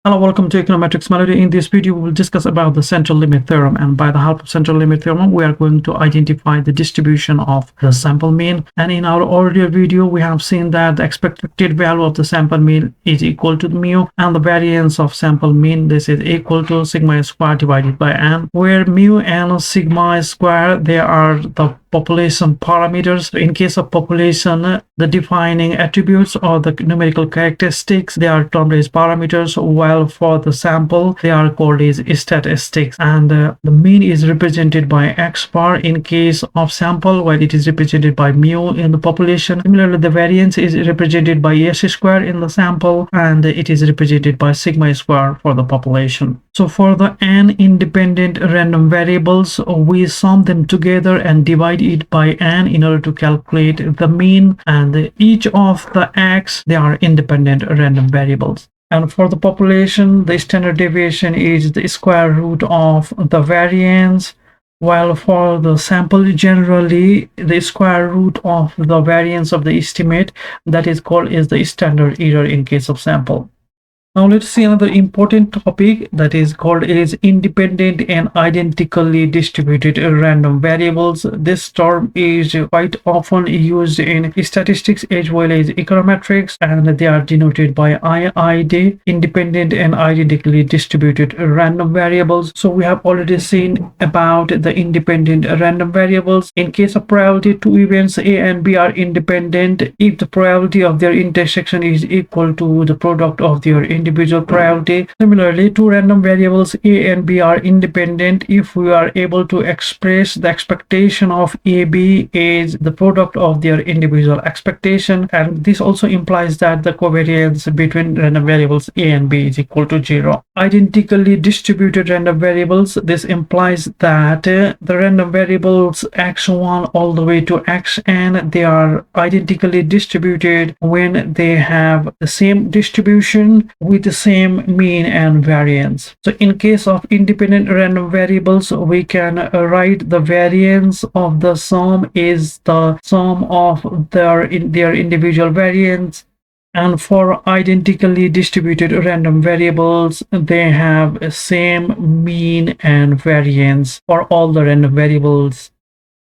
Hello, welcome to Econometrics Melody. In this video, we will discuss about the central limit theorem. And by the help of central limit theorem, we are going to identify the distribution of the sample mean. And in our earlier video, we have seen that the expected value of the sample mean is equal to the mu, and the variance of sample mean, this is equal to sigma square divided by n, where mu and sigma square, they are the population parameters. In case of population, the defining attributes or the numerical characteristics, they are termed as parameters, while for the sample they are called as statistics. And the mean is represented by x bar in case of sample, while it is represented by mu in the population. Similarly, the variance is represented by s square in the sample, and it is represented by sigma square for the population. So for the n independent random variables, we sum them together and divide it by n in order to calculate the mean, and each of the x, they are independent random variables. And for the population, the standard deviation is the square root of the variance, while for the sample, generally the square root of the variance of the estimate, that is called as the standard error in case of sample. Now let's see another important topic, that is called as independent and identically distributed random variables. This term is quite often used in statistics as well as econometrics, and they are denoted by IID, independent and identically distributed random variables. So we have already seen about the independent random variables. In case of probability, two events A and B are independent if the probability of their intersection is equal to the product of their individual probability. Similarly, two random variables A and B are independent if we are able to express the expectation of AB as the product of their individual expectation, and this also implies that the covariance between random variables A and B is equal to 0. Identically distributed random variables, this implies that the random variables x1 all the way to xn, they are identically distributed when they have the same distribution with the same mean and variance. So in case of independent random variables, we can write the variance of the sum is the sum of their individual variance. And for identically distributed random variables, they have the same mean and variance for all the random variables.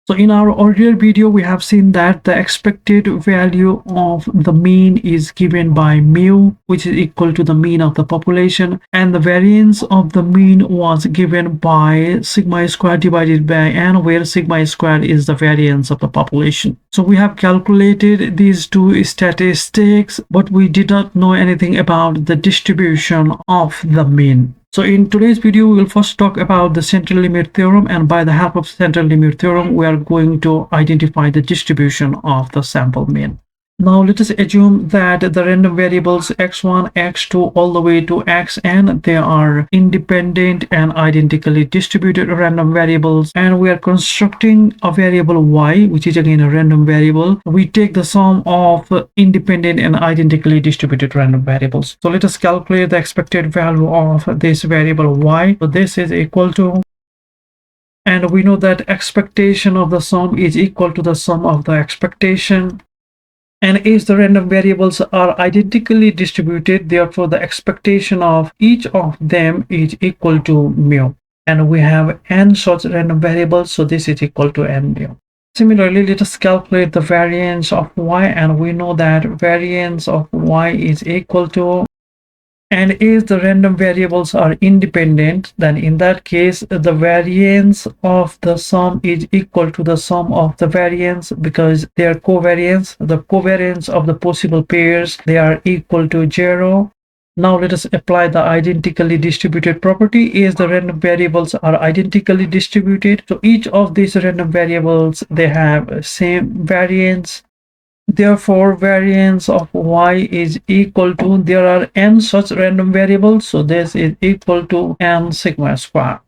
So in our earlier video, we have seen that the expected value of the mean is given by mu, which is equal to the mean of the population, and the variance of the mean was given by sigma square divided by n, where sigma square is the variance of the population. So we have calculated these two statistics, but we did not know anything about the distribution of the mean. So in today's video, we will first talk about the central limit theorem, and by the help of central limit theorem, we are going to identify the distribution of the sample mean. Now let us assume that the random variables x1, x2 all the way to xn, they are independent and identically distributed random variables, and we are constructing a variable y, which is again a random variable. We take the sum of independent and identically distributed random variables. So let us calculate the expected value of this variable y. So this is equal to, and we know that expectation of the sum is equal to the sum of the expectation. And as the random variables are identically distributed, therefore the expectation of each of them is equal to mu. And we have n such random variables, so this is equal to n mu. Similarly, let us calculate the variance of y, and we know that variance of y is equal to, and if the random variables are independent, then in that case the variance of the sum is equal to the sum of the variance, because their covariance, the covariance of the possible pairs, they are equal to 0. Now let us apply the identically distributed property. As the random variables are identically distributed, so each of these random variables, they have same variance. Therefore, variance of y is equal to, there are n such random variables, so this is equal to n sigma square.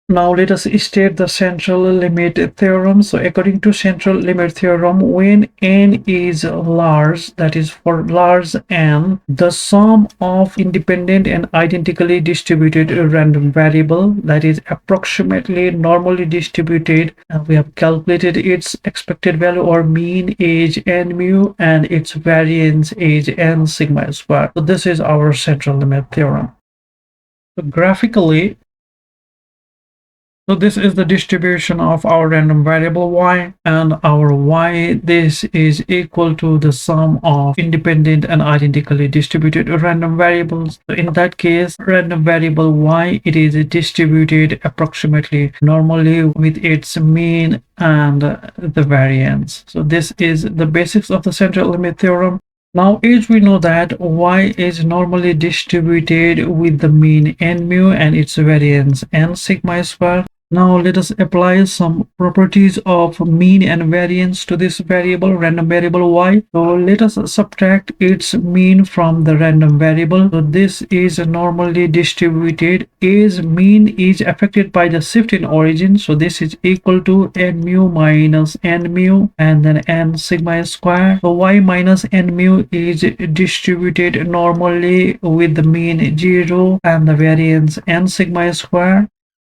Now let us state the central limit theorem. So according to central limit theorem, when n is large, that is for large n, the sum of independent and identically distributed random variable, that is approximately normally distributed, and we have calculated its expected value or mean is n mu, and its variance is n sigma square. So this is our central limit theorem. So graphically, so this is the distribution of our random variable y, and our y, this is equal to the sum of independent and identically distributed random variables. So in that case, random variable y, it is distributed approximately normally with its mean and the variance. So this is the basics of the central limit theorem. Now, as we know that y is normally distributed with the mean n mu and its variance n sigma square. Now let us apply some properties of mean and variance to this variable, random variable y. So let us subtract its mean from the random variable. So this is normally distributed as mean is affected by the shift in origin. So this is equal to n mu minus n mu and then n sigma square. So y minus n mu is distributed normally with the mean 0 and the variance n sigma square.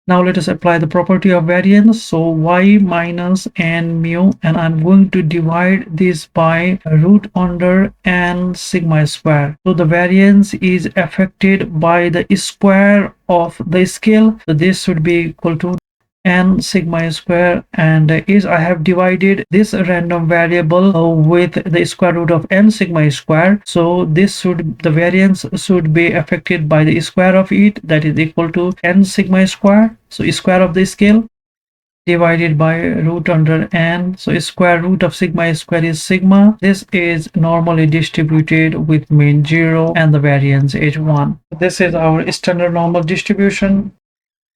Now let us apply the property of variance. So y minus n mu, and I'm going to divide this by root under n sigma square. So the variance is affected by the square of the scale. So this should be equal to n sigma square, and is I have divided this random variable with the square root of n sigma square. So the variance should be affected by the square of it, that is equal to n sigma square. So square of the scale divided by root under n. So square root of sigma square is sigma. This is normally distributed with mean 0 and the variance is 1. This is our standard normal distribution.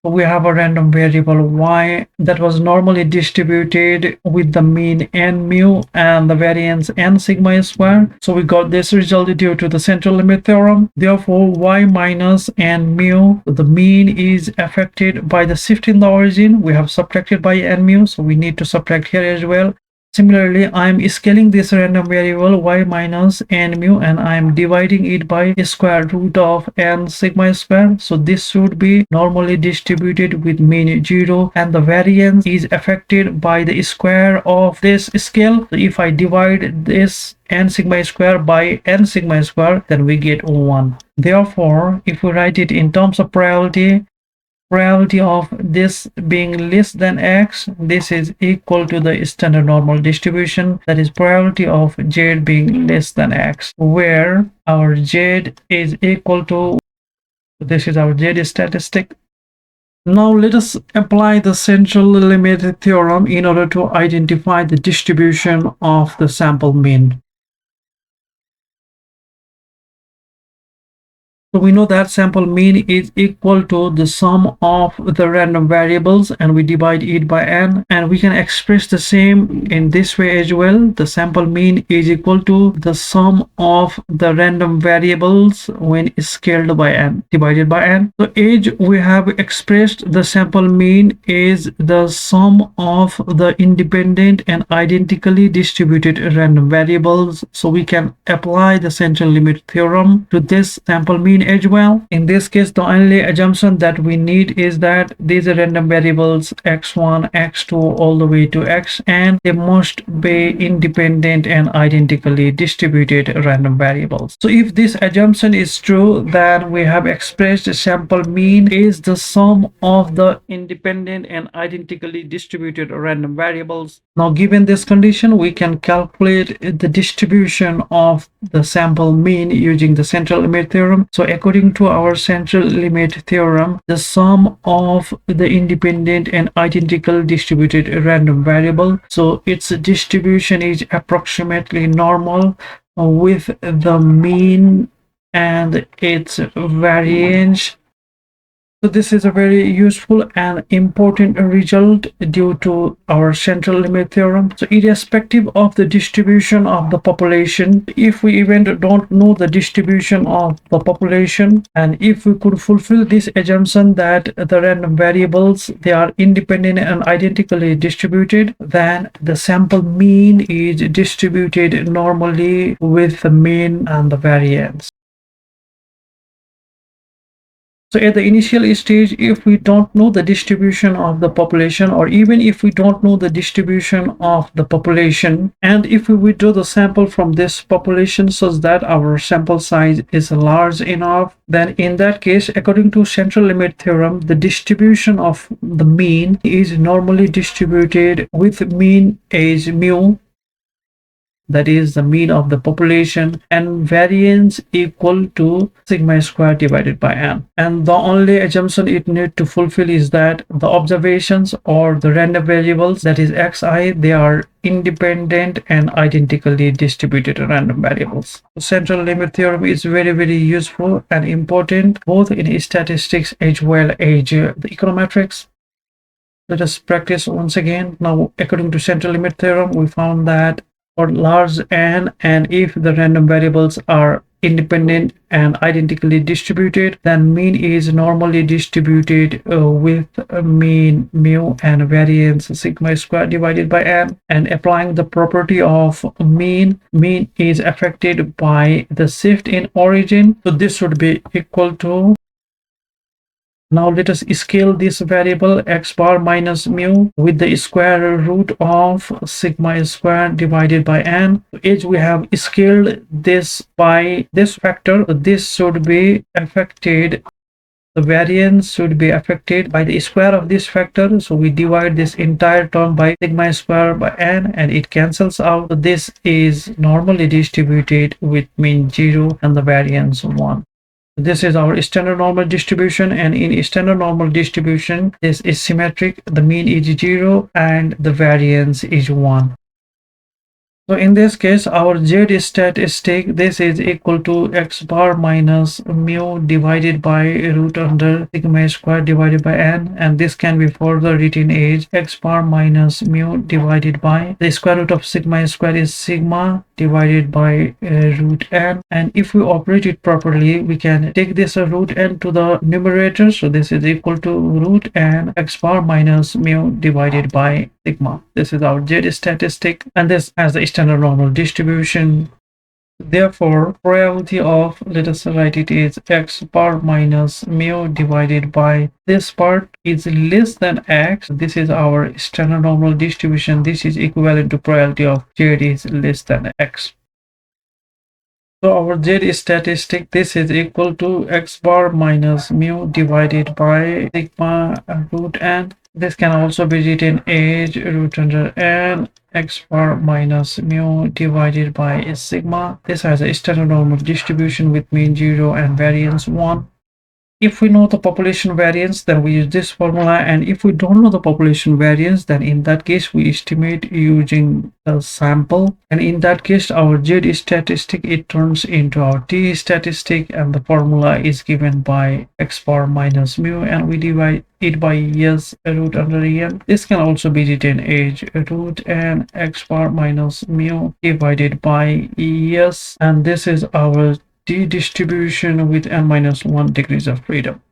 We have a random variable y that was normally distributed with the mean n mu and the variance n sigma square. So we got this result due to the central limit theorem. Therefore, y minus n mu, the mean is affected by the shift in the origin. We have subtracted by n mu, so we need to subtract here as well. Similarly, I'm scaling this random variable y minus n mu and I'm dividing it by square root of n sigma square. So this should be normally distributed with mean 0 and the variance is affected by the square of this scale. So if I divide this n sigma square by n sigma square, then we get 1. Therefore, if we write it in terms of probability of this being less than x, this is equal to the standard normal distribution, that is probability of z being less than x, where our z is equal to, this is our z statistic. Now let us apply the central limit theorem in order to identify the distribution of the sample mean. So we know that sample mean is equal to the sum of the random variables and we divide it by n, and we can express the same in this way as well. The sample mean is equal to the sum of the random variables when scaled by n divided by n. So as we have expressed, the sample mean is the sum of the independent and identically distributed random variables. So we can apply the central limit theorem to this sample mean as well. In this case, the only assumption that we need is that these are random variables x1, x2 all the way to x, and they must be independent and identically distributed random variables. So if this assumption is true, then we have expressed sample mean is the sum of the independent and identically distributed random variables. Now, given this condition, we can calculate the distribution of the sample mean using the central limit theorem. So according to our central limit theorem, the sum of the independent and identical distributed random variable, so its distribution is approximately normal with the mean and its variance. So this is a very useful and important result due to our central limit theorem. So irrespective of the distribution of the population, if we even don't know the distribution of the population, and if we could fulfill this assumption that the random variables, they are independent and identically distributed, then the sample mean is distributed normally with the mean and the variance. So at the initial stage, if we don't know the distribution of the population, or even if we don't know the distribution of the population, and if we withdraw the sample from this population such that our sample size is large enough, then in that case, according to central limit theorem, the distribution of the mean is normally distributed with mean as mu, that is the mean of the population, and variance equal to sigma square divided by n. And the only assumption it needs to fulfill is that the observations or the random variables, that is xi, they are independent and identically distributed random variables. The central limit theorem is very useful and important both in statistics as well as the econometrics. Let us practice once again. Now, according to central limit theorem, we found that for large n, and if the random variables are independent and identically distributed, then mean is normally distributed with mean mu and variance sigma square divided by n. And applying the property of mean is affected by the shift in origin, so this should be equal to, now let us scale this variable x bar minus mu with the square root of sigma square divided by n. As we have scaled this by this factor, this should be affected, the variance should be affected by the square of this factor. So we divide this entire term by sigma square by n and it cancels out. So this is normally distributed with mean 0 and the variance 1. This is our standard normal distribution, and in standard normal distribution, this is symmetric. The mean is 0 and the variance is 1. So in this case, our z statistic, this is equal to x bar minus mu divided by root under sigma square divided by n, and this can be further written as x bar minus mu divided by the square root of sigma square is sigma divided by root n. And if we operate it properly, we can take this root n to the numerator, so this is equal to root n x bar minus mu divided by sigma. This is our z statistic, and this has the standard normal distribution. Therefore, probability of, let us write it as x bar minus mu divided by this part is less than x. This is our standard normal distribution. This is equivalent to probability of z is less than x. So our z statistic, this is equal to x bar minus mu divided by sigma root n. This can also be written as root under n x bar minus mu divided by sigma. This has a standard normal distribution with mean 0 and variance 1. If we know the population variance, then we use this formula, and if we don't know the population variance, then in that case we estimate using the sample, and in that case our z statistic, it turns into our t statistic, and the formula is given by x bar minus mu, and we divide it by s root under n. This can also be written as root n x bar minus mu divided by s, and this is our t distribution with n minus 1 degrees of freedom.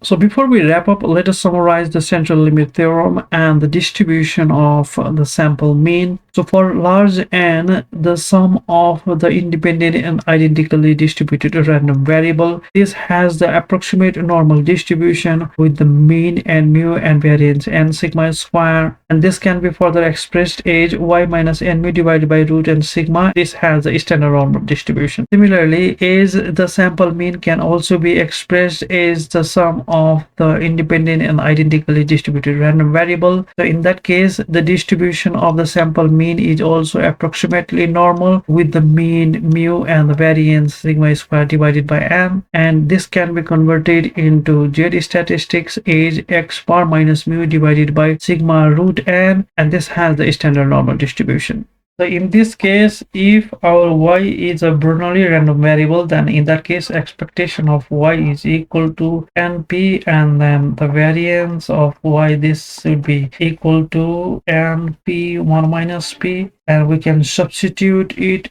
So before we wrap up, let us summarize the central limit theorem and the distribution of the sample mean. So for large n, the sum of the independent and identically distributed random variable, this has the approximate normal distribution with the mean and mu and variance and sigma square, and this can be further expressed as y minus n mu divided by root and sigma. This has the standard normal distribution. Similarly, as the sample mean can also be expressed as the sum of the independent and identically distributed random variable. So in that case, the distribution of the sample mean is also approximately normal with the mean mu and the variance sigma square divided by n, and this can be converted into z statistics as x bar minus mu divided by sigma root n, and this has the standard normal distribution. So in this case, if our y is a Bernoulli random variable, then in that case expectation of y is equal to np, and then the variance of y, this should be equal to np1 minus p, and we can substitute it.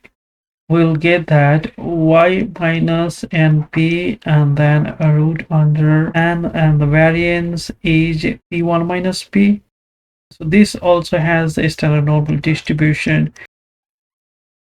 We'll get that y minus np and then a root under n, and the variance is p1 minus p. So this also has a standard normal distribution.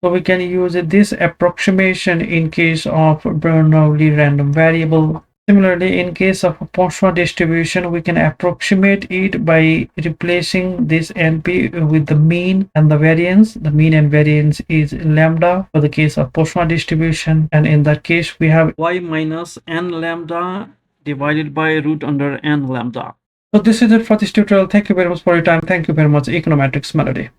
So we can use this approximation in case of Bernoulli random variable. Similarly, in case of a Poisson distribution, we can approximate it by replacing this NP with the mean and the variance. The mean and variance is lambda for the case of Poisson distribution, and in that case we have y minus n lambda divided by root under n lambda. So this is it for this tutorial. Thank you very much for your time. Thank you very much, Econometrics Melody.